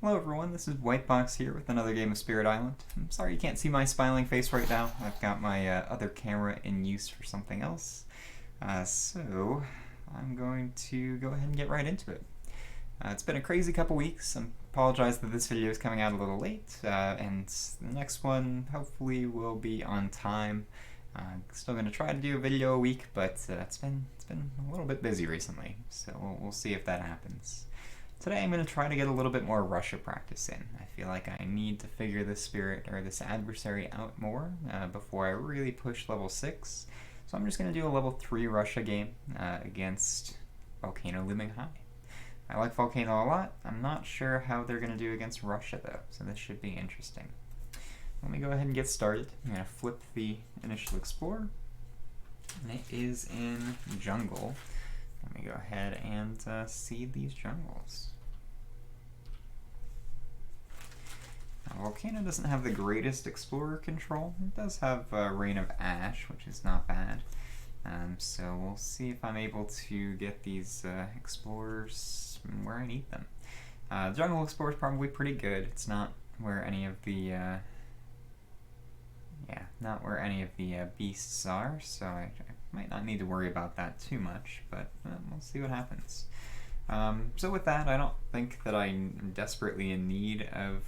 Hello everyone, this is Whitebox here with another game of Spirit Island. I'm sorry you can't see my smiling face right now. I've got my other camera in use for something else. So I'm going to go ahead and get right into it. It's been a crazy couple weeks. I apologize that this video is coming out a little late, and the next one hopefully will be on time. Still going to try to do a video a week, but it's been a little bit busy recently, so we'll see if that happens. Today I'm going to try to get a little bit more Russia practice in. I feel like I need to figure this spirit or this adversary out more before I really push level 6. So I'm just going to do a level 3 Russia game against Volcano Looming High. I like Volcano a lot. I'm not sure how they're going to do against Russia though, so this should be interesting. Let me go ahead and get started. I'm going to flip the initial explorer, and it is in jungle. Let me go ahead and seed these jungles. Now, Volcano doesn't have the greatest explorer control. It does have Rain of Ash, which is not bad. So we'll see if I'm able to get these explorers where I need them. Jungle Explorer is probably pretty good. It's not where any of the beasts are, so I might not need to worry about that too much, but we'll see what happens. So with that, I don't think that I'm desperately in need of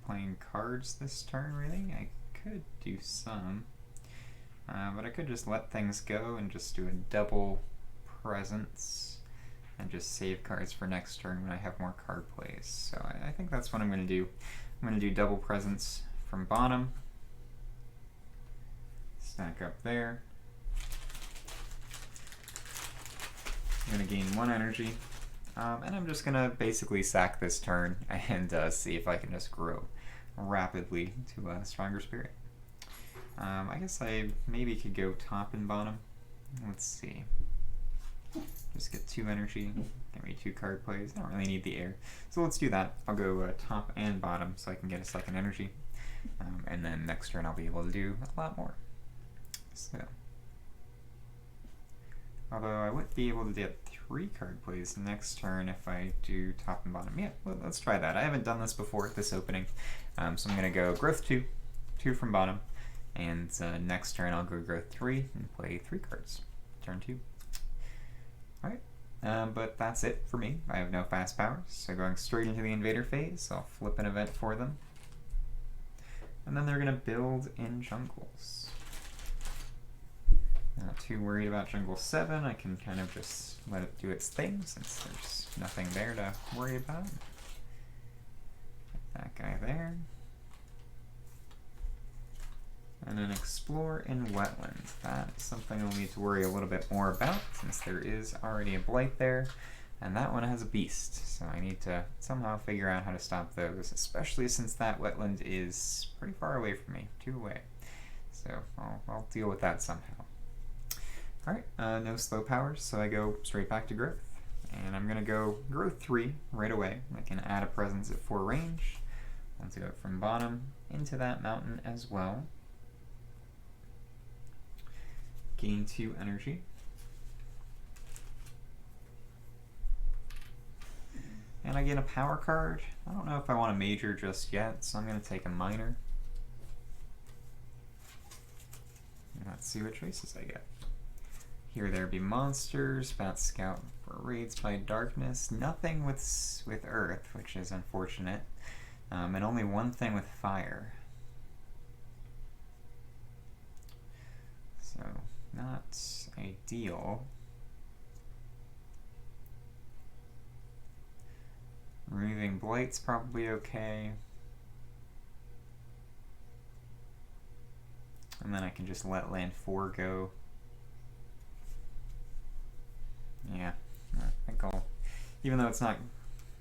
playing cards this turn, really. I could do some, but I could just let things go and just do a double presence and just save cards for next turn when I have more card plays. So I think that's what I'm going to do. I'm going to do double presence from bottom, stack up there. I'm going to gain 1 energy, and I'm just going to basically sack this turn and see if I can just grow rapidly to a stronger spirit. I guess I maybe could go top and bottom. Let's see. Just get 2 energy, give me 2 card plays. I don't really need the air. So let's do that. I'll go top and bottom so I can get a second energy. And then next turn I'll be able to do a lot more. So, although I would be able to get 3 card plays next turn if I do top and bottom. Yeah, well, let's try that. I haven't done this before at this opening. So I'm going to go growth 2, 2 from bottom, and next turn I'll go growth 3 and play 3 cards. Turn 2. Alright, but that's it for me. I have no fast powers, so going straight into the invader phase, I'll flip an event for them. And then they're going to build in jungles. Not too worried about jungle 7. I can kind of just let it do its thing since there's nothing there to worry about. Get that guy there. And then explore in wetlands. That is something I'll need to worry a little bit more about since there is already a blight there. And that one has a beast, so I need to somehow figure out how to stop those, especially since that wetland is pretty far away from me, 2 away. So I'll deal with that somehow. Alright, no slow powers, so I go straight back to growth. And I'm going to go growth 3 right away. I can add a presence at 4 range. Let's go from bottom into that mountain as well. Gain 2 energy. And I get a power card. I don't know if I want a major just yet, so I'm going to take a minor. And let's see what choices I get. Here there be monsters, Bat Scout for raids by darkness, nothing with earth, which is unfortunate, and only 1 thing with fire. So, not ideal. Removing Blight's probably okay. And then I can just let land 4 go. Yeah, I think I'll, even though it's not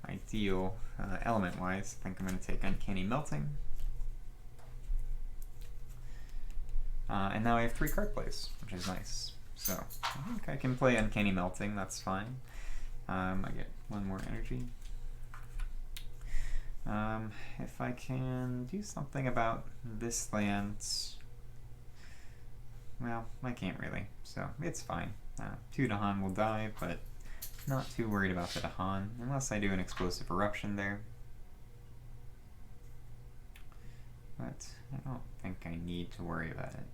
ideal element-wise, I think I'm going to take Uncanny Melting. And now I have 3 card plays, which is nice. So, I think I can play Uncanny Melting, that's fine. I get 1 more energy. If I can do something about this land, well, I can't really, so it's fine. Tudahan will die, but Not too worried about the Dahan, unless I do an explosive eruption there. But I don't think I need to worry about it.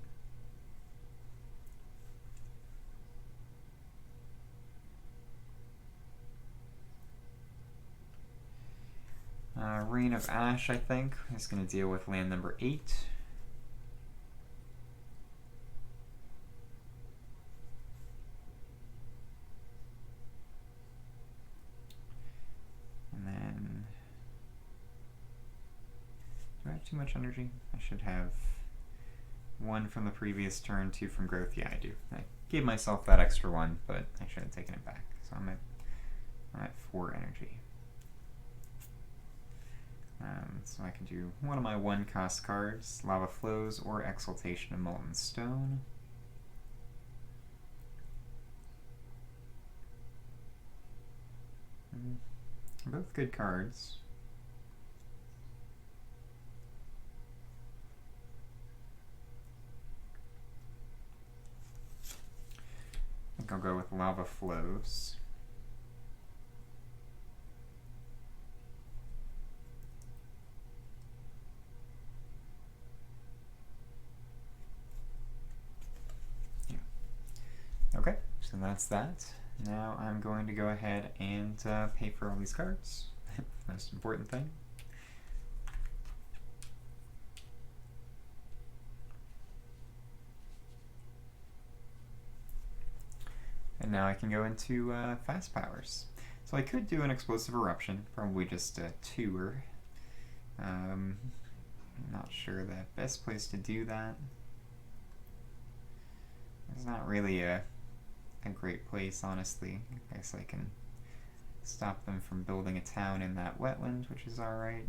Rain of Ash, I think, is going to deal with land number 8. And then, do I have too much energy? I should have 1 from the previous turn, 2 from growth. Yeah, I do. I gave myself that extra 1, but I should have taken it back. So I'm at 4 energy. So I can do one of my 1-cost cards, Lava Flows or Exaltation of Molten Stone. Both good cards. I think I'll go with Lava Flows. Okay, so that's that. Now I'm going to go ahead and pay for all these cards. Most important thing. And now I can go into fast powers. So I could do an explosive eruption, probably just a tour. I'm not sure the best place to do that. It's not really a great place, honestly. I guess I can stop them from building a town in that wetland, which is alright.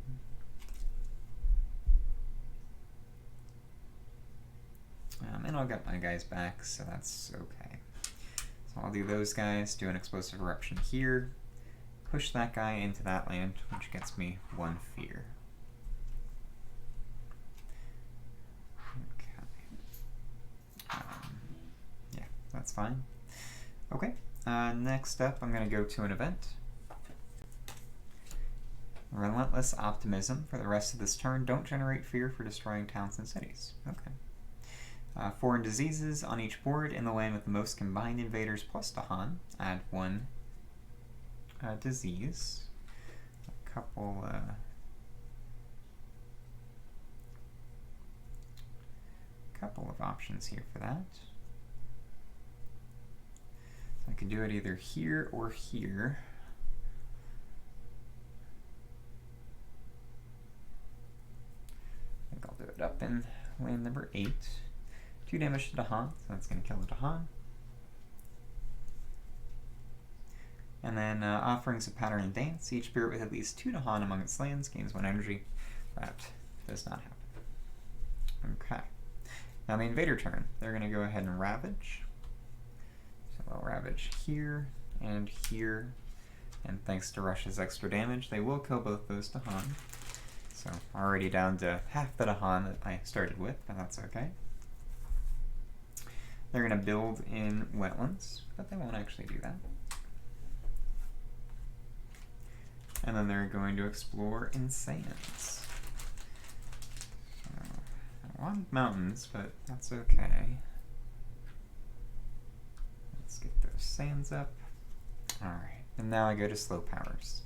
And I'll get my guys back, so that's okay. So I'll do those guys, do an explosive eruption here, push that guy into that land, which gets me 1 fear. Okay. Yeah, that's fine. Okay, next up I'm going to go to an event. Relentless Optimism. For the rest of this turn, don't generate fear for destroying towns and cities. Okay. Foreign diseases on each board in the land with the most combined invaders plus Dahan. Add 1 disease. A couple of options here for that. I can do it either here or here. I think I'll do it up in land number 8. 2 damage to Dahan, so that's going to kill the Dahan. And then Offerings of Pattern and Dance. Each spirit with at least 2 Dahan among its lands gains 1 energy. That does not happen. Okay. Now the invader turn. They're going to go ahead and Ravage. I'll Ravage here and here, and thanks to Russia's extra damage, they will kill both those Dahan. So already down to half the Dahan that I started with, but that's okay. They're going to build in wetlands, but they won't actually do that. And then they're going to explore in sands. So, I want mountains, but that's okay. Get those sands up. Alright, and now I go to slow powers.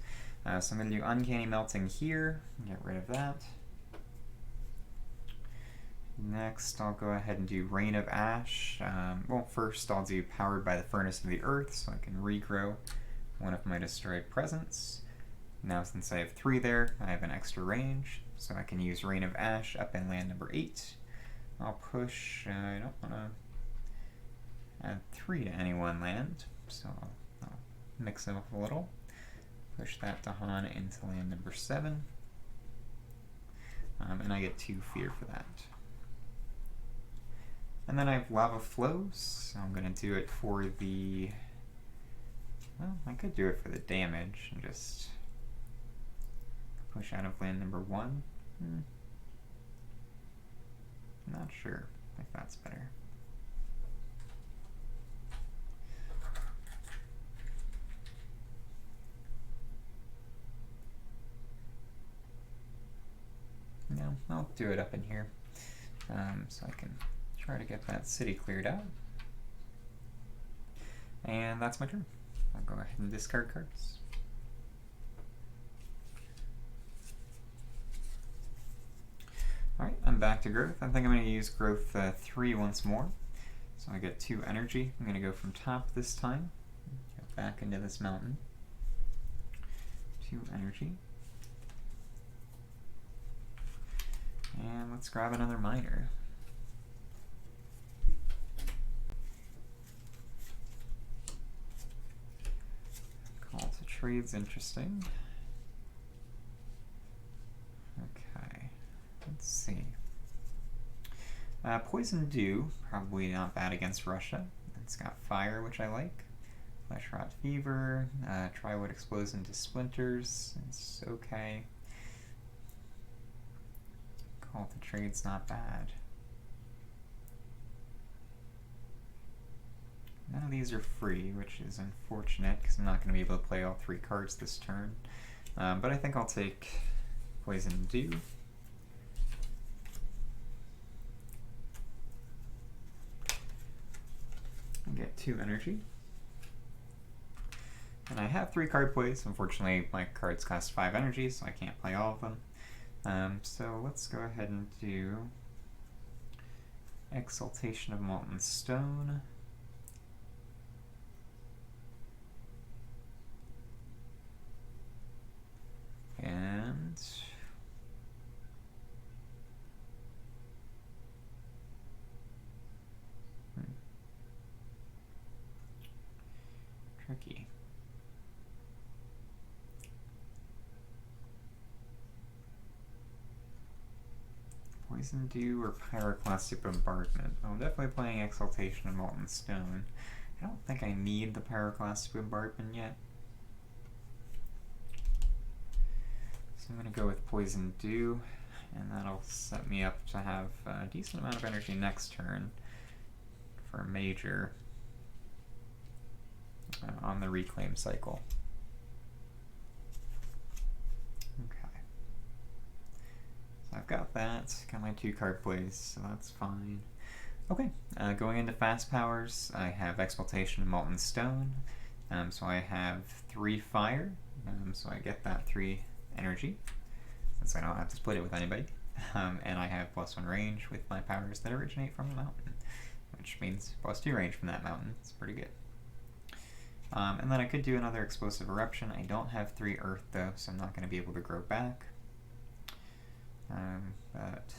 So I'm going to do Uncanny Melting here, get rid of that. Next, I'll go ahead and do Rain of Ash. Well, first I'll do Powered by the Furnace of the Earth, so I can regrow 1 of my destroyed presents. Now since I have 3 there, I have an extra range, so I can use Rain of Ash up in land number 8. I'll push, I don't want to add 3 to any one land, so I'll mix them up a little. Push that Dahan into land number 7. And I get 2 fear for that. And then I have Lava Flows, so I'm going to do it for the... Well, I could do it for the damage and just push out of land number 1. Not sure if that's better. I'll do it up in here, so I can try to get that city cleared out. And that's my turn. I'll go ahead and discard cards. Alright, I'm back to growth. I think I'm going to use growth 3 once more. So I get 2 energy. I'm going to go from top this time. Go back into this mountain. 2 energy. And let's grab another miner. Call to trade's interesting. Okay, let's see. Poison Dew, probably not bad against Russia. It's got fire, which I like. Flesh Rot Fever, Triwood explodes into splinters. It's okay. Call to trade's not bad. None of these are free, which is unfortunate because I'm not going to be able to play all 3 cards this turn. But I think I'll take Poison Dew. And get 2 energy. And I have 3 card plays. Unfortunately, my cards cost 5 energy, so I can't play all of them. So let's go ahead and do Exaltation of Molten Stone. And tricky. Poison Dew or Pyroclastic Bombardment? I'm definitely playing Exaltation of Molten Stone. I don't think I need the Pyroclastic Bombardment yet. So I'm going to go with Poison Dew, and that'll set me up to have a decent amount of energy next turn for a major on the reclaim cycle. Okay. So I've got that, got my 2 card plays, so that's fine. Okay, going into fast powers, I have Exaltation of Molten Stone, so I have 3 fire, so I get that 3 energy, since I don't have to split it with anybody. And I have +1 range with my powers that originate from the mountain, which means +2 range from that mountain. It's pretty good. And then I could do another Explosive Eruption. I don't have 3 earth though, so I'm not going to be able to grow back. But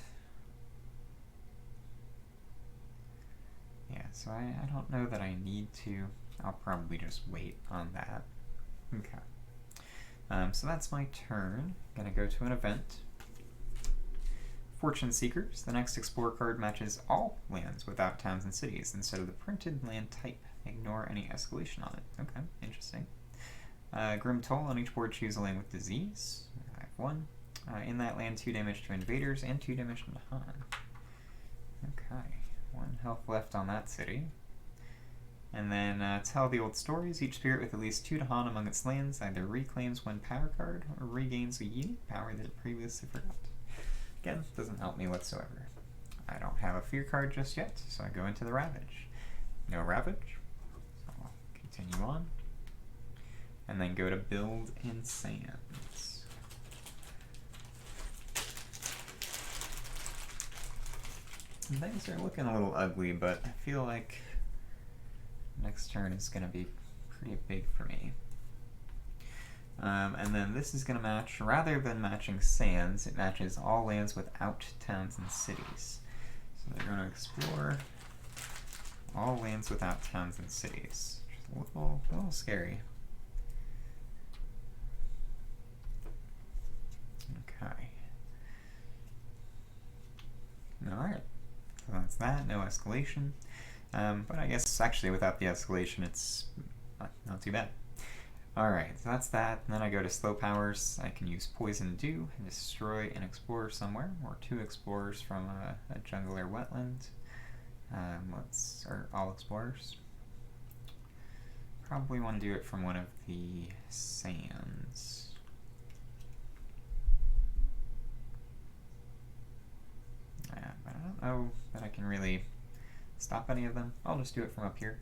yeah, so I don't know that I need to. I'll probably just wait on that. Okay. So that's my turn. Gonna go to an event. Fortune Seekers. The next Explore card matches all lands without towns and cities instead of the printed land type. Ignore any escalation on it. Okay, interesting. Grim Toll. On each board, choose a land with disease. I have 1. In that land, 2 damage to invaders and 2 damage to Han. Okay, 1 health left on that city. And then tell the old stories. Each spirit with at least 2 Dahan among its lands either reclaims 1 power card or regains a unique power that it previously forgot. Again, doesn't help me whatsoever. I don't have a fear card just yet, so I go into the Ravage. No Ravage. So I'll continue on. And then go to Build in Sands. And things are looking a little ugly, but I feel like next turn is going to be pretty big for me. And then this is going to match, rather than matching sands, it matches all lands without towns and cities. So they're going to explore all lands without towns and cities, which is a little scary. Okay. Alright, so that's that, no escalation. But I guess actually without the escalation it's not too bad. Alright, so that's that. And then I go to slow powers. I can use Poison Dew and destroy an explorer somewhere, or 2 explorers from a jungle or wetland. Or all explorers. Probably want to do it from one of the sands. know that I can really stop any of them. I'll just do it from up here.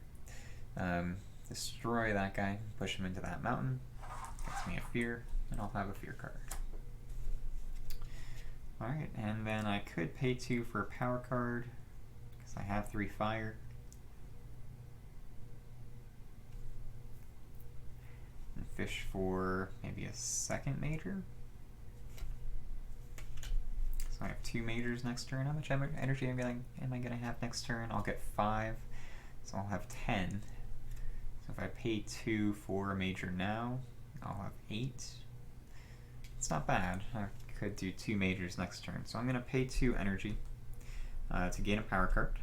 Destroy that guy, push him into that mountain. Gets me a fear, and I'll have a fear card. Alright, and then I could pay 2 for a power card, because I have 3 fire. And fish for maybe a second major. So I have 2 majors next turn. How much energy am I going to have next turn? I'll get 5, so I'll have 10. So if I pay 2 for a major now, I'll have 8. It's not bad. I could do 2 majors next turn. So I'm going to pay 2 energy to gain a power card.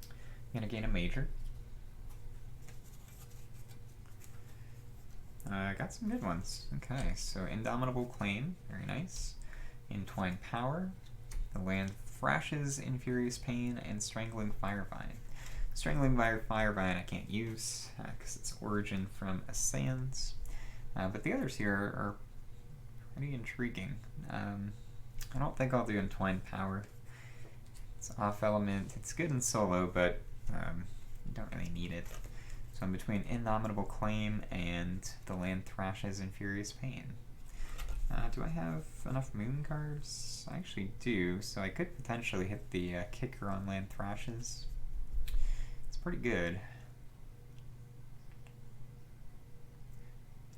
I'm going to gain a major. Got some good ones. Okay, so Indomitable Claim, very nice. Entwined Power, the land thrashes in Furious Pain, and Strangling Firevine. Strangling Firevine I can't use because it's origin from a Sands, but the others here are pretty intriguing. I don't think I'll do Entwined Power. It's off element. It's good in solo, but you don't really need it. So I'm between Indomitable Claim and the land thrashes in Furious Pain. Do I have enough moon cards? I actually do, so I could potentially hit the kicker on land thrashes. It's pretty good.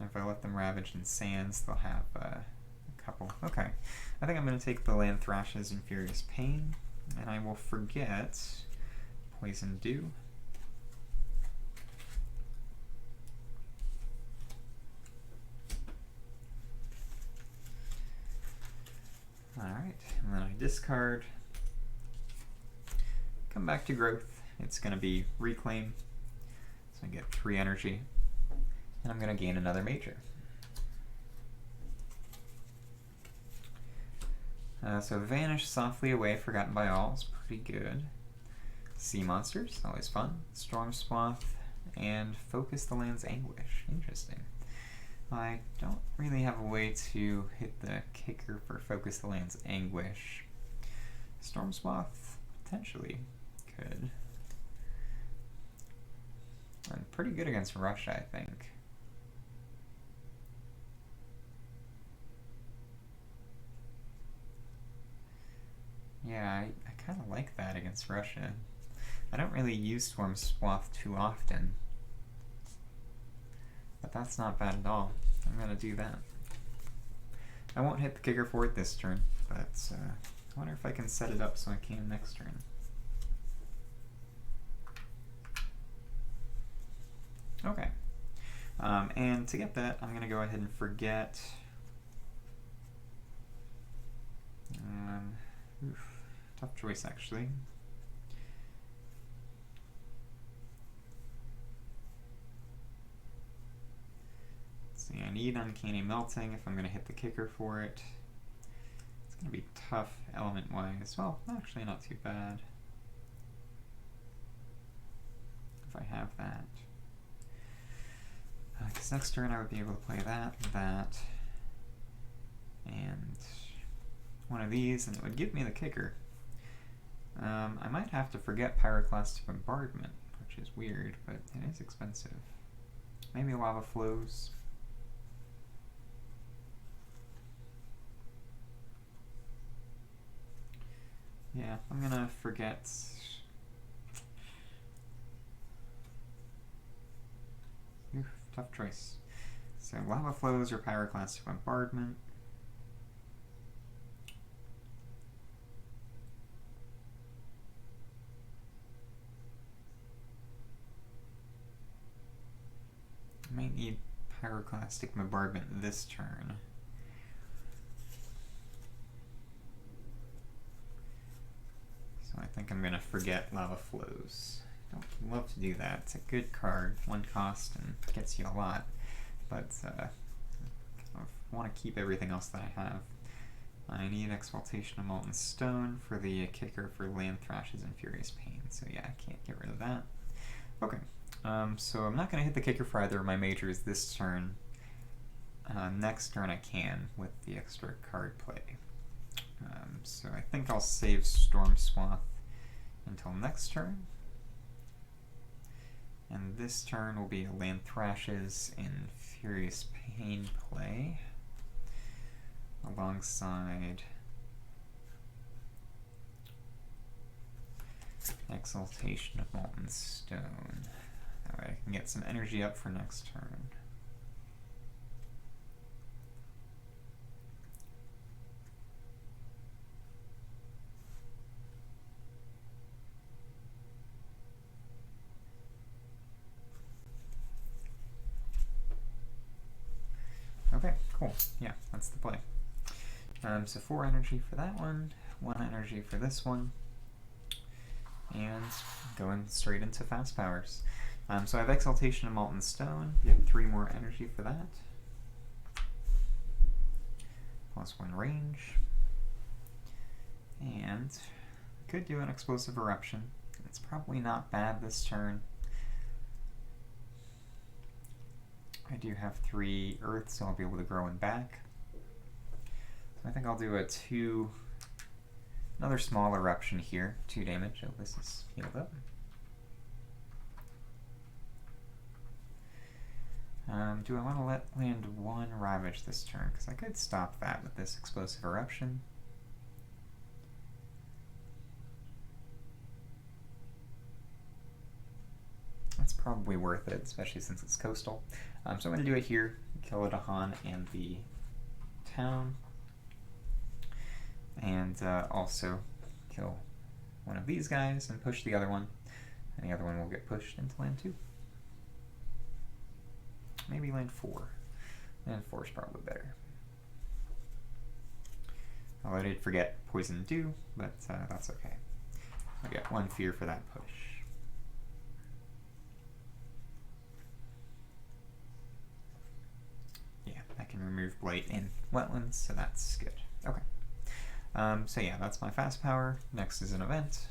If I let them ravage in Sands, they'll have a couple. Okay, I think I'm going to take the land thrashes in Furious Pain, and I will forget Poison Dew. Alright, and then I discard, come back to growth. It's going to be Reclaim, so I get 3 energy, and I'm going to gain another major. So Vanish Softly Away, Forgotten by All is pretty good. Sea Monsters, always fun. Storm Swath, and Focus the Land's Anguish. Interesting. I don't really have a way to hit the kicker for Focus the Land's Anguish. Storm Swath potentially could. I'm pretty good against Russia, I think. Yeah, I kind of like that against Russia. I don't really use Storm Swath too often. But that's not bad at all. I'm going to do that. I won't hit the kicker for it this turn, but I wonder if I can set it up so I can next turn. Okay. And to get that, I'm going to go ahead and forget... tough choice, actually. See, I need Uncanny Melting if I'm going to hit the kicker for it. It's going to be tough element-wise. Well, actually not too bad. If I have that. Because next turn I would be able to play that, and one of these, and it would give me the kicker. I might have to forget Pyroclastic Bombardment, which is weird, but it is expensive. Maybe Lava Flows. Yeah, I'm gonna forget. Oof, tough choice. So Lava Flows or Pyroclastic Bombardment. I might need Pyroclastic Bombardment this turn. So I think I'm going to forget Lava Flows. Don't love to do that. It's a good card, 1 cost, and gets you a lot. But I want to keep everything else that I have. I need Exaltation of Molten Stone for the kicker for Land Thrashes and Furious Pain. So yeah, I can't get rid of that. Okay. So I'm not going to hit the kicker for either of my majors this turn. Next turn I can with the extra card play. So I think I'll save Storm Swath until next turn. And this turn will be a Land Thrashes in Furious Pain play, alongside Exaltation of Molten Stone. That way I can get some energy up for next turn. Okay, cool. Yeah, that's the play. So 4 energy for that one, 1 energy for this one, and going straight into fast powers. So I have Exaltation of Molten Stone, get 3 more energy for that, plus 1 range, and could do an Explosive Eruption. It's probably not bad this turn. I do have 3 Earth, so I'll be able to grow in back. So I think I'll do another small eruption here, 2 damage. Oh, this is healed up. Do I want to let land 1 Ravage this turn? Because I could stop that with this Explosive Eruption. That's probably worth it, especially since it's coastal. So I'm going to do it here, kill a Dahan and the town, and also kill one of these guys and push the other one, and the other one will get pushed into land 2. Maybe land 4. Land 4 is probably better. Although I did forget Poison Dew, but that's okay. I get 1 fear for that push. I can remove Blight in Wetlands, so that's good. Okay. So yeah, that's my fast power. Next is an event.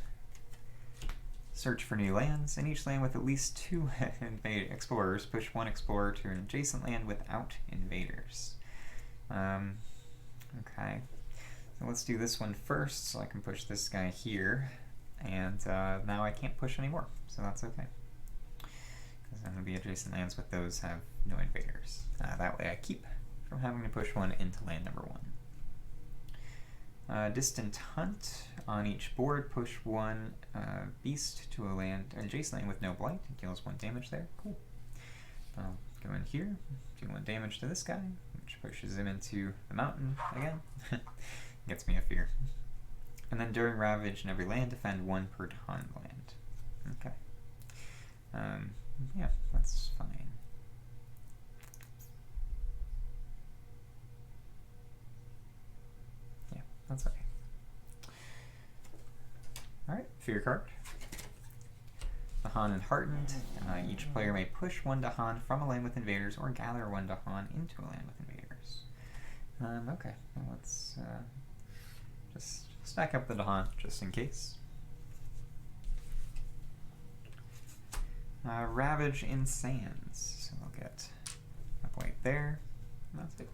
Search for new lands. In each land with at least 2 explorers, push 1 explorer to an adjacent land without invaders. Okay. So let's do this one first, so I can push this guy here. And now I can't push anymore, so that's okay. Because then the adjacent lands with those have no invaders. That way I keep from having to push 1 into land number 1. Distant Hunt. On each board, push 1 beast to an adjacent land with no blight. It deals 1 damage there. Cool. I'll go in here, do 1 damage to this guy, which pushes him into the mountain again. Gets me a fear. And then during Ravage in every land, defend 1 per Dahan land. Okay. Yeah, that's fine. Yeah, that's okay. Alright, fear card. Dahan and Heartened. Each player may push 1 Dahan from a land with invaders or gather 1 Dahan into a land with invaders. Okay, well, let's just stack up the Dahan just in case. Ravage in Sands. So I'll get a blight there. That's it.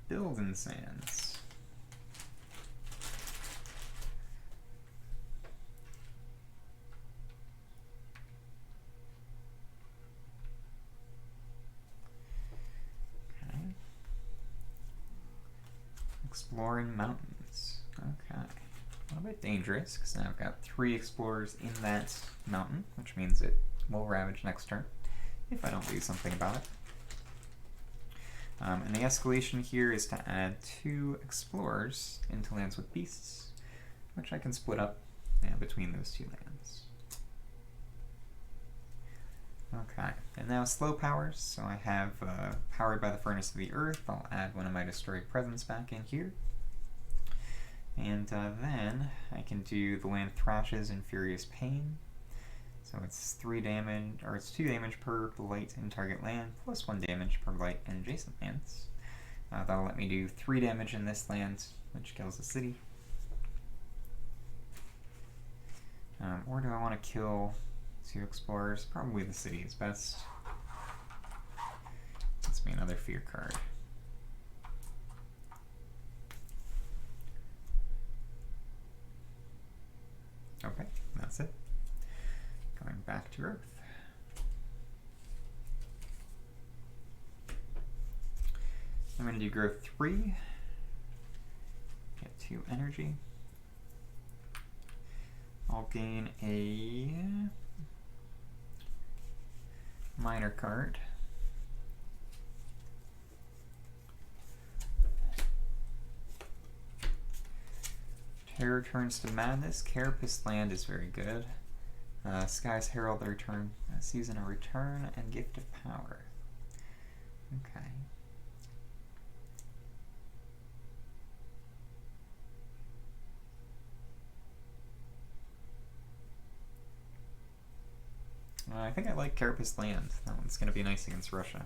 Build in Sands. Okay. Exploring Mountains. Okay. A little bit dangerous, because now I've got 3 explorers in that mountain, which means it will Ravage next turn, if I don't do something about it. And the escalation here is to add 2 explorers into lands with beasts, which I can split up between those 2 lands. Okay, and now slow powers. So I have Powered by the Furnace of the Earth. I'll add one of my Destroyed Presence back in here. And then I can do the Land Thrashes in Furious Pain. So it's 3 damage, or it's 2 damage per blight in target land, plus 1 damage per blight in adjacent lands. That'll let me do 3 damage in this land, which kills the city. Or do I want to kill 2 explorers? Probably the city is best. Let's be another fear card. That's it. Going back to Earth. I'm going to do growth 3. Get 2 energy. I'll gain a minor card. Terror turns to madness. Carapace land is very good. Sky's Herald, the return, season a return, and gift of power. Okay. I think I like Carapace land. That one's going to be nice against Russia.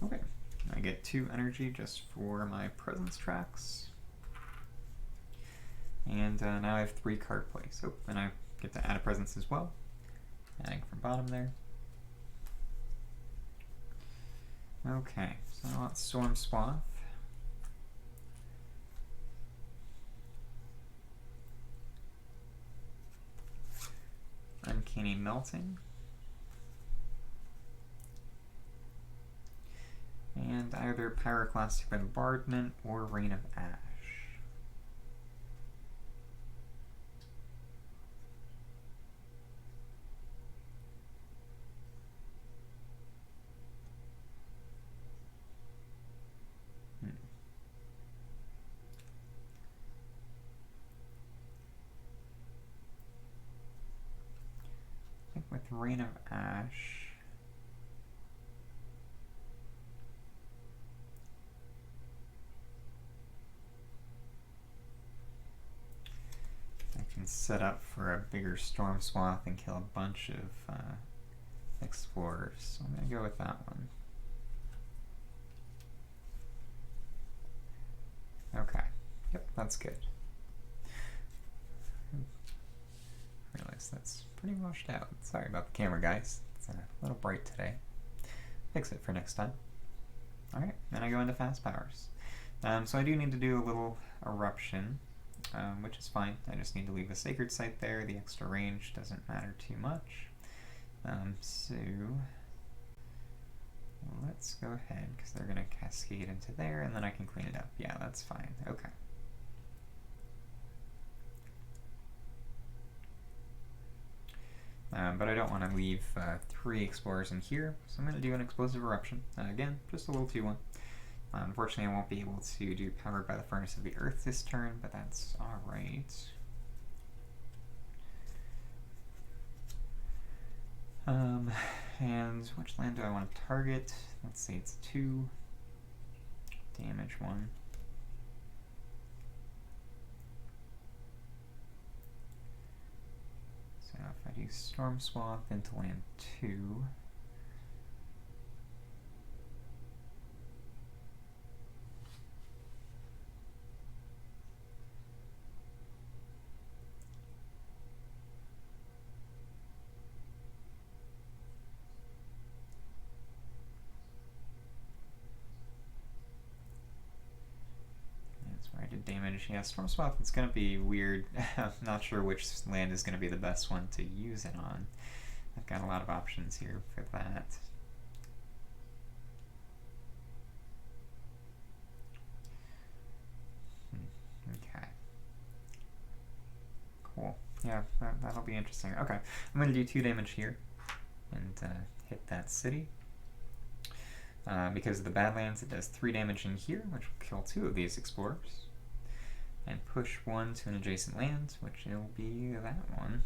Okay, I get 2 energy just for my presence tracks. And now I have 3 card plays. Oh, and I get to add a presence as well. Adding from bottom there. Okay, so I want Storm Swath. Uncanny Melting. And either Pyroclastic Bombardment or Rain of Ash. I think with Rain of Ash, I can set up for a bigger Storm Swath and kill a bunch of explorers. So I'm going to go with that one. Okay. Yep, that's good. Realize that's pretty washed out. Sorry about the camera, guys. It's a little bright today. Fix it for next time. Alright, then I go into fast powers. So I do need to do a little eruption, which is fine. I just need to leave a sacred site there. The extra range doesn't matter too much. So let's go ahead, because they're going to cascade into there, and then I can clean it up. Yeah, that's fine. Okay. But I don't want to leave 3 explorers in here, so I'm going to do an explosive eruption. Again, just a little 2-1. Unfortunately, I won't be able to do Powered by the Furnace of the Earth this turn, but that's alright. And which land do I want to target? Let's see, it's 2. Damage 1. So if I do Storm Swath into land 2, that's where I did damage. Yeah, Storm Swath, it's going to be weird. I'm not sure which land is going to be the best one to use it on. I've got a lot of options here for that. Okay. Cool. Yeah, that'll be interesting. Okay, I'm going to do 2 damage here and hit that city. Because of the Badlands, it does 3 damage in here, which will kill 2 of these explorers. And push 1 to an adjacent land, which will be that one.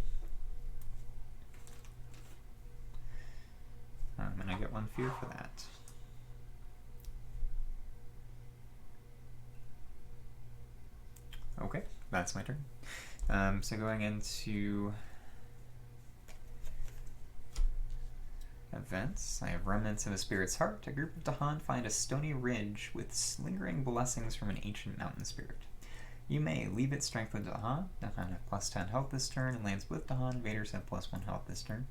And I get 1 fear for that. Okay, that's my turn. So going into events, I have Remnants of a Spirit's Heart. A group of Dahan find a stony ridge with lingering blessings from an ancient mountain spirit. You may leave it strength with Dahan. Dahan have plus 10 health this turn, and lands with Dahan invaders have plus 1 health this turn.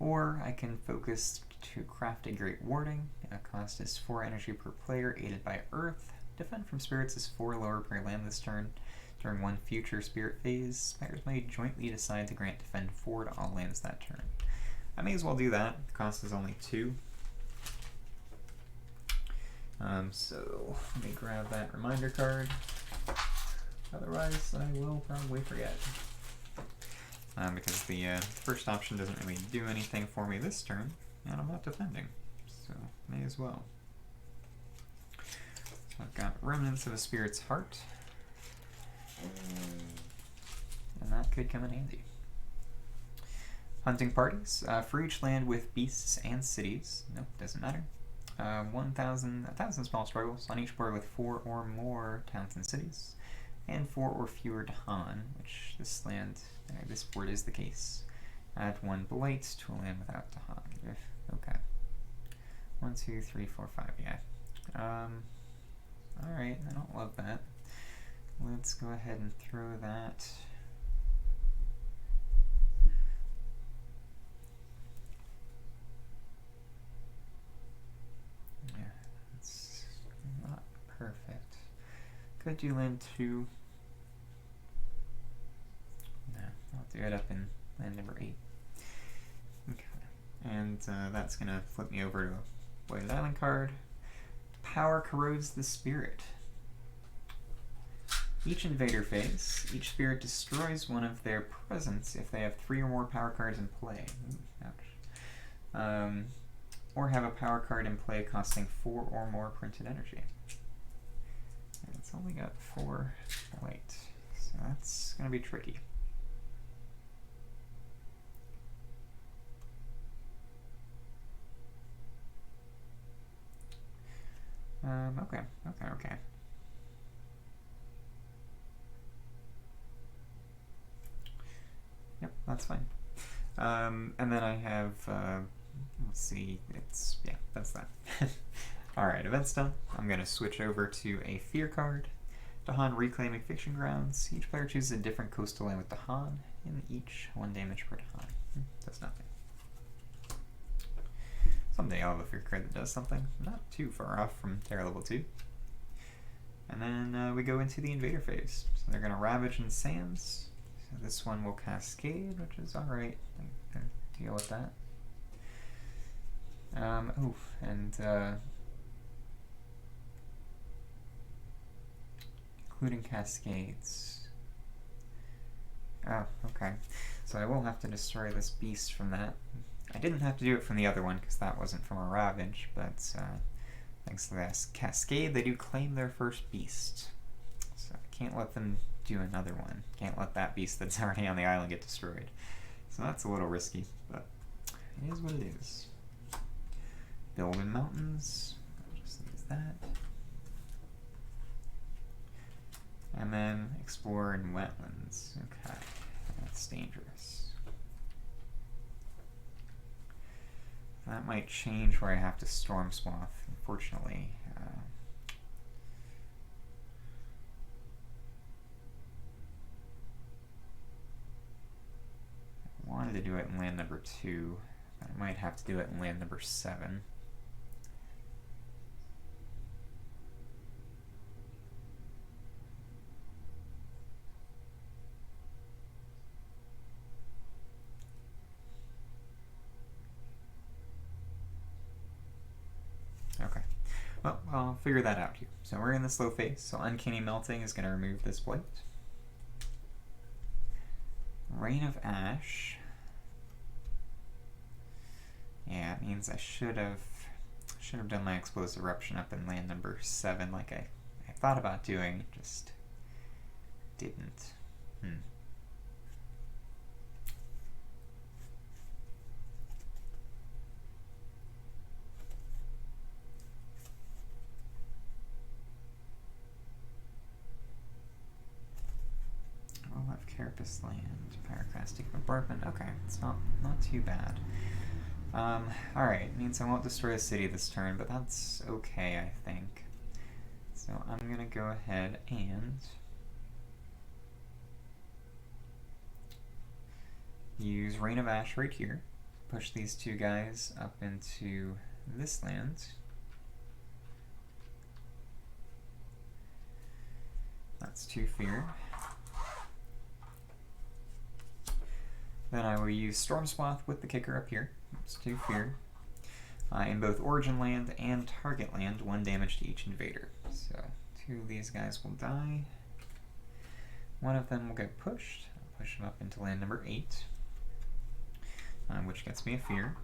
Or I can focus to craft a Great Warding. The cost is 4 energy per player, aided by Earth. Defend from spirits is 4 lower per land this turn. During one future spirit phase, players may jointly decide to grant defend 4 to all lands that turn. I may as well do that. The cost is only 2. So let me grab that reminder card. Otherwise, I will probably forget. Because the first option doesn't really do anything for me this turn, and I'm not defending. So may as well. So I've got Remnants of a Spirit's Heart. And that could come in handy. Hunting parties. For each land with beasts and cities, nope, doesn't matter. 1,000 small struggles on each board with 4 or more towns and cities, and 4 or fewer Dahan, which this board is the case. Add 1 blight to a land without Dahan. Okay. 1, 2, 3, 4, 5. Yeah. All right. I don't love that. Let's go ahead and throw that. Yeah, it's not perfect. Could do land 2. No, I'll do it up in land number 8. Okay, and that's gonna flip me over to a Voided Island card. Power corrodes the spirit. Each invader phase, each spirit destroys one of their presence if they have 3 or more power cards in play. Ooh, ouch. Or have a power card in play costing 4 or more printed energy. And it's only got 4 white, so that's going to be tricky. Okay. Yep, that's fine. And then I have, let's see, that's that. Alright, events done. I'm going to switch over to a Fear card. Dahan Reclaiming Fiction Grounds. Each player chooses a different coastal land with Dahan, and each 1 damage per Dahan. Does nothing. Someday I'll have a Fear card that does something. Not too far off from Terra level 2. And then we go into the Invader phase. So they're going to Ravage and Sands. So this one will Cascade, which is alright. I can deal with that. Including Cascades. Oh, okay. So I will have to destroy this beast from that. I didn't have to do it from the other one because that wasn't from a Ravage, but thanks to this Cascade, they do claim their first beast. So I can't let them do another one. Can't let that beast that's already on the island get destroyed. So that's a little risky, but it is what it is. Build in mountains. I'll just use that. And then explore in wetlands. Okay, that's dangerous. That might change where I have to Storm Swath, unfortunately. I wanted to do it in land number 2, but I might have to do it in land number 7. Okay, well, I'll figure that out here. So we're in the slow phase, so Uncanny Melting is going to remove this blight. Rain of Ash. Yeah, it means I should have done my Explosive Eruption up in land number 7 like I thought about doing, just didn't. I'll have Carapace Land, Pyroclastic Bombardment. Okay, it's not too bad. Alright, means I won't destroy a city this turn, but that's okay, I think. So I'm gonna go ahead and use Rain of Ash right here. Push these 2 guys up into this land. that's 2 fear. Then I will use Storm Swath with the kicker up here. It's 2 fear. In both origin land and target land, 1 damage to each invader. So 2 of these guys will die. One of them will get pushed. I'll push him up into land number 8, which gets me a fear.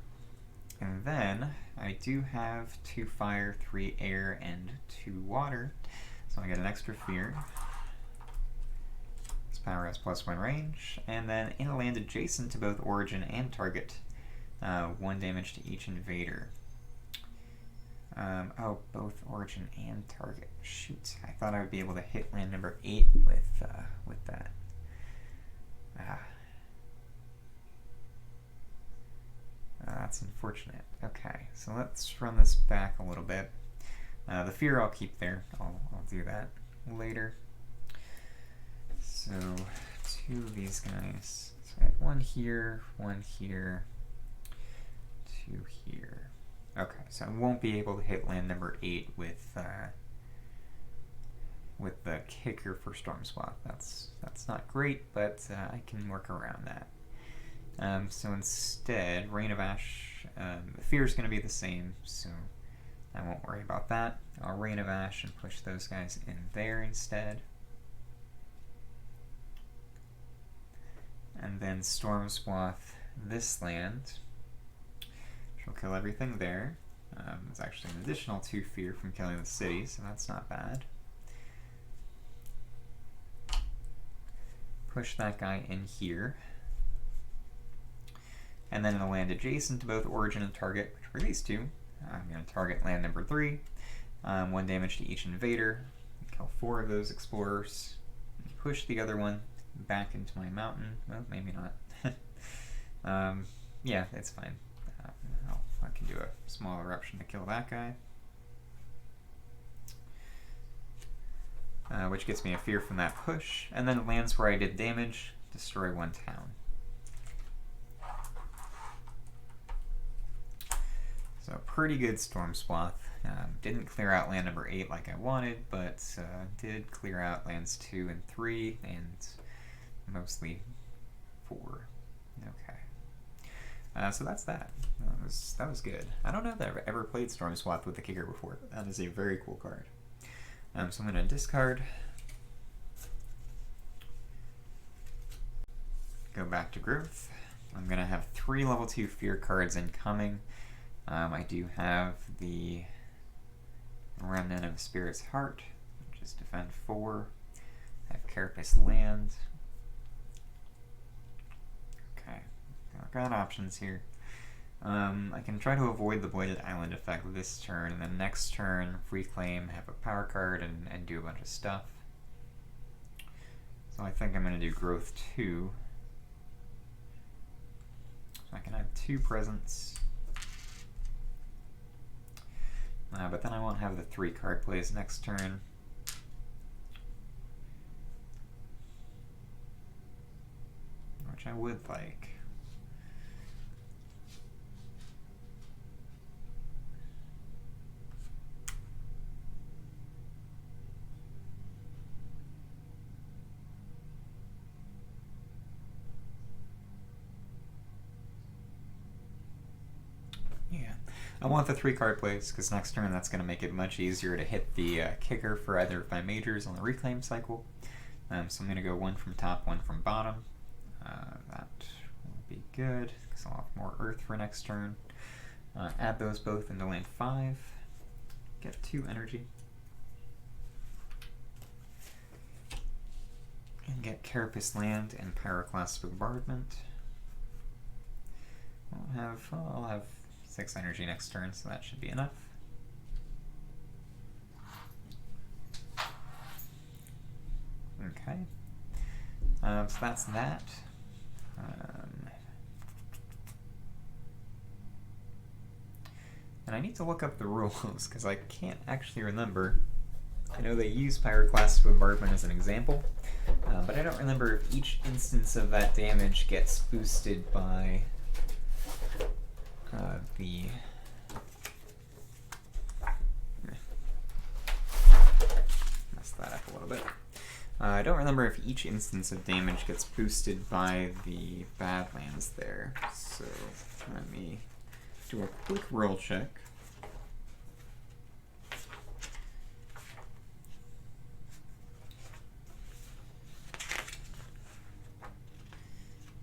And then I do have 2 fire, 3 air, and 2 water. So I get an extra fear. This power has +1 range. And then in a land adjacent to both origin and target, 1 damage to each invader. Oh, both origin and target. Shoot, I thought I would be able to hit land number 8 with that. That's unfortunate. Okay, so let's run this back a little bit. The fear I'll keep there. I'll do that later. So 2 of these guys. So I have 1 here, 1 here, 2 here. Okay, so I won't be able to hit land number 8 with the kicker for Storm Swath. That's not great, but I can work around that. So instead, Rain of Ash, the fear is going to be the same, so I won't worry about that. I'll Rain of Ash and push those guys in there instead. And then Storm Swath this land. She'll kill everything there. There's actually an additional 2 fear from killing the city, so that's not bad. Push that guy in here. And then in a land adjacent to both origin and target, which for these 2, I'm going to target land number 3. 1 damage to each invader. Kill 4 of those explorers. Push the other one back into my mountain. Well, maybe not. Yeah, it's fine. I can do a small eruption to kill that guy. Which gets me a fear from that push. And then lands where I did damage, destroy 1 town. So pretty good Storm Swath. Didn't clear out land number 8 like I wanted, but did clear out lands 2 and 3, and mostly 4. Okay. So that's that. That was good. I don't know that I've ever played Storm Swath with the kicker before, but that is a very cool card. So I'm going to discard. Go back to Growth. I'm going to have 3 level 2 fear cards incoming. I do have the Remnant of Spirit's Heart, which is defend 4. I have Carapace Land. Okay, I've got options here. I can try to avoid the Bladed Island effect this turn, and then next turn reclaim, have a power card, and do a bunch of stuff. So I think I'm going to do Growth 2. So I can have 2 presents. But then I won't have the 3 card plays next turn. Which I would like. I want the 3 card plays, because next turn that's going to make it much easier to hit the kicker for either of my majors on the reclaim cycle. So I'm going to go 1 from top, 1 from bottom. That will be good, because I'll have more earth for next turn. Add those both into land 5. Get 2 energy. And get Carapace Land and Pyroclast Bombardment. I'll have 6 energy next turn, so that should be enough. Okay. So that's that. And I need to look up the rules, because I can't actually remember. I know they use Pyroclast Bombardment as an example, but I don't remember if each instance of that damage gets boosted by the messed that up a little bit. don't remember if each instance of damage gets boosted by the Badlands there. So let me do a quick roll check.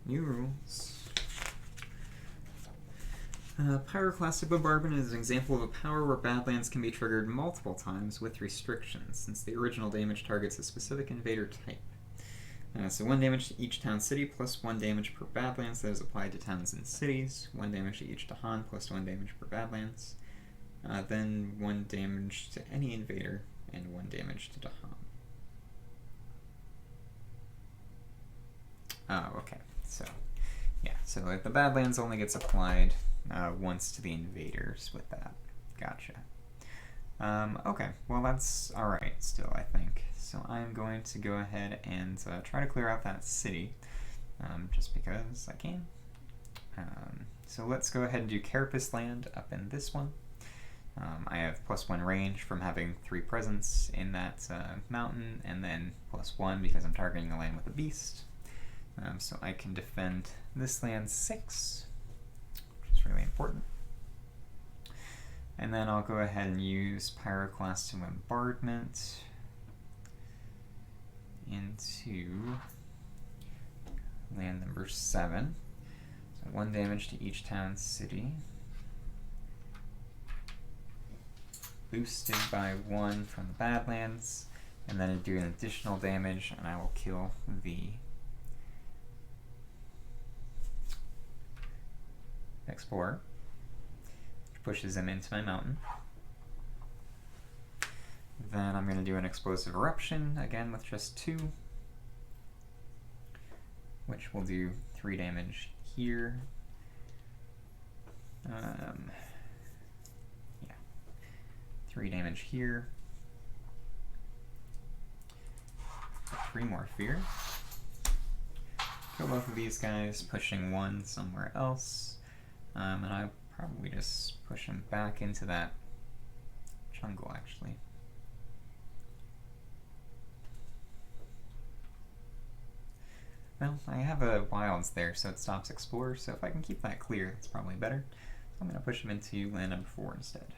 New rules. Pyroclastic Bombardment is an example of a power where Badlands can be triggered multiple times with restrictions, since the original damage targets a specific invader type. So 1 damage to each town city, plus 1 damage per Badlands that is applied to towns and cities, 1 damage to each Dahan, plus 1 damage per Badlands, then 1 damage to any invader, and 1 damage to Dahan. Oh, okay. So, yeah, so the Badlands only gets applied once to the invaders with that. Gotcha. Okay, well that's alright still, I think. So I'm going to go ahead and try to clear out that city, just because I can. So let's go ahead and do Carapace Land up in this one. I have +1 range from having 3 presence in that mountain, and then +1 because I'm targeting a land with a beast. So I can defend this land 6, which is really important. And then I'll go ahead and use Pyroclastic Bombardment into land number 7. So 1 damage to each town city. Boosted by 1 from the Badlands. And then I do an additional damage, and I will kill the Explorer, which pushes him into my mountain. Then I'm going to do an Explosive Eruption, again with just 2, which will do 3 damage here. Yeah, 3 damage here. 3 more fear. Kill both of these guys, pushing 1 somewhere else. And I'll probably just push him back into that jungle, actually. Well, I have a wilds there, so it stops Explorer, so if I can keep that clear, that's probably better. So I'm going to push him into land number 4 instead.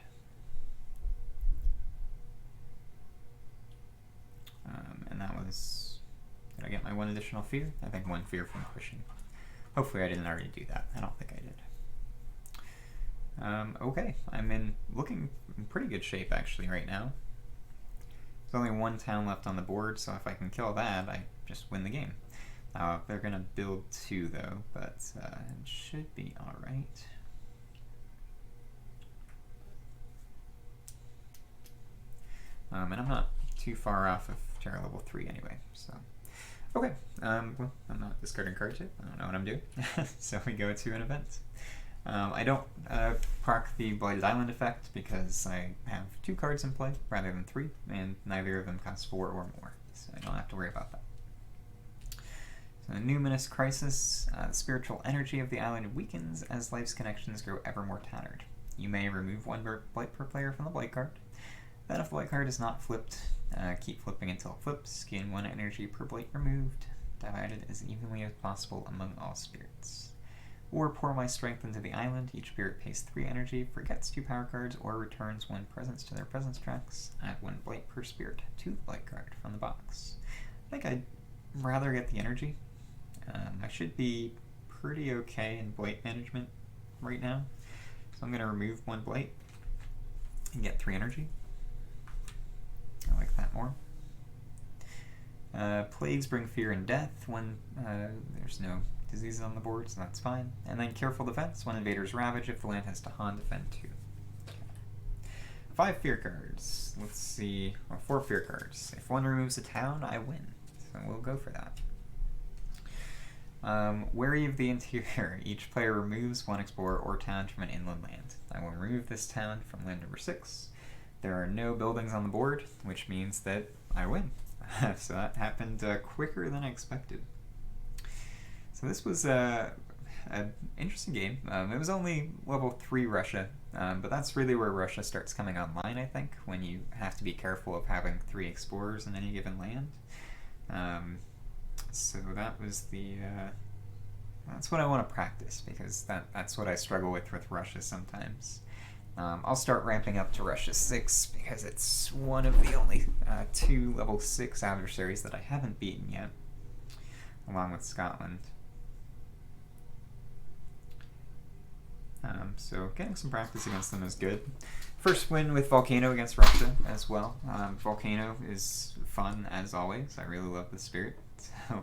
And that was... Did I get my 1 additional fear? I think 1 fear from pushing. Hopefully I didn't already do that. I don't think I did. Okay, I'm looking in pretty good shape actually right now. There's only 1 town left on the board, so if I can kill that, I just win the game. They're gonna build 2 though, but it should be alright. And I'm not too far off of Terra level 3 anyway, so. Okay, well, I'm not discarding cards yet. I don't know what I'm doing. So we go to an event. I don't proc the Blighted Island effect because I have 2 cards in play rather than 3, and neither of them cost 4 or more, so I don't have to worry about that. So Numinous Crisis, the spiritual energy of the island weakens as life's connections grow ever more tattered. You may remove 1 blight per player from the blight card. Then if the blight card is not flipped, keep flipping until it flips, gain 1 energy per blight removed, divided as evenly as possible among all spirits. Or pour my strength into the island. Each spirit pays 3 energy, forgets 2 power cards, or returns 1 presence to their presence tracks. Add 1 blight per spirit to the blight card from the box. I think I'd rather get the energy. I should be pretty okay in blight management right now. So I'm going to remove 1 blight and get 3 energy. I like that more. Plagues bring fear and death when there's no diseases on the board, so that's fine. And then Careful Defense, when invaders ravage, if the land has Dahan, defend 2. 5 fear cards. Let's see. 4 fear cards. If 1 removes a town, I win. So we'll go for that. Wary of the Interior. Each player removes 1 explorer or town from an inland land. I will remove this town from land number 6. There are no buildings on the board, which means that I win. So that happened quicker than I expected. So this was an interesting game. It was only level 3 Russia, but that's really where Russia starts coming online, I think, when you have to be careful of having 3 explorers in any given land. So that was the that's what I want to practice, because that's what I struggle with Russia sometimes. I'll start ramping up to Russia 6 because it's one of the only 2 level 6 adversaries that I haven't beaten yet, along with Scotland. So getting some practice against them is good. First win with Volcano against Russia as well. Volcano is fun as always. I really love the spirit. So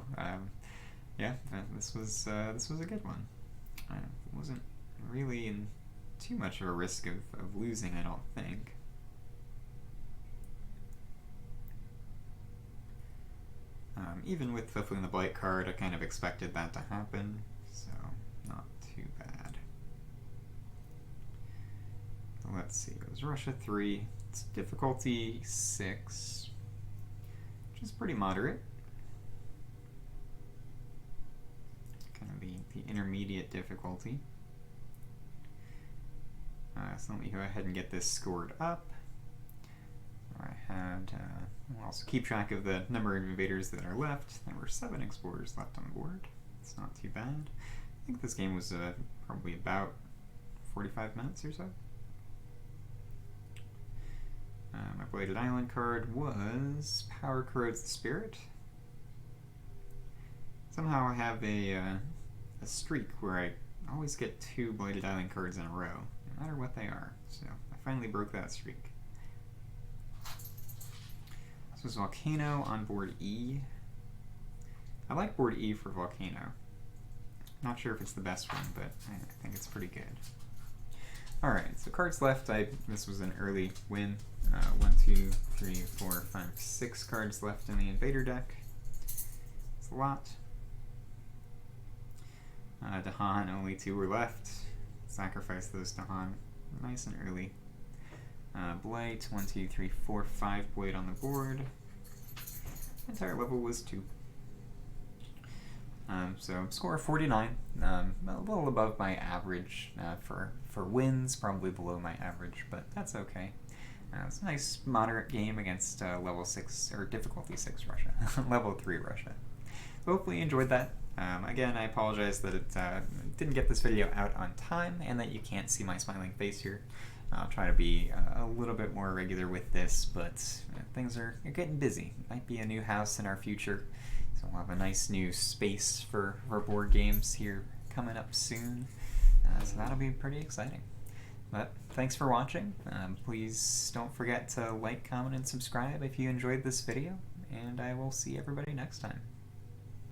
yeah, this was a good one. I wasn't really in too much of a risk of losing, I don't think. Even with flipping the Blight card, I kind of expected that to happen, so not too bad. So let's see, it was Russia 3, it's difficulty 6, which is pretty moderate. Kind of the intermediate difficulty. So let me go ahead and get this scored up. I had, we'll also keep track of the number of invaders that are left. There were 7 explorers left on board. It's not too bad. I think this game was probably about 45 minutes or so. My Bladed Island card was Power Corrodes the Spirit. Somehow I have a streak where I always get 2 Bladed Island cards in a row, no matter what they are. So I finally broke that streak. This was Volcano on board E. I like board E for Volcano. Not sure if it's the best one, but I think it's pretty good. Alright, so cards left. This was an early win. 1, 2, 3, 4, 5, 6 cards left in the Invader deck. It's a lot. Dahan, only 2 were left. Sacrifice those Dahan nice and early. Blight, 1, 2, 3, 4, 5 Blight on the board. Entire level was 2. So score 49, a little above my average for wins, probably below my average, but that's okay. It's a nice moderate game against level 6, or difficulty 6 Russia, level 3 Russia. So hopefully you enjoyed that. Again, I apologize that it didn't get this video out on time and that you can't see my smiling face here. I'll try to be a little bit more regular with this, but things are getting busy. Might be a new house in our future, so we'll have a nice new space for board games here coming up soon. So that'll be pretty exciting. But thanks for watching. Please don't forget to like, comment, and subscribe if you enjoyed this video, and I will see everybody next time.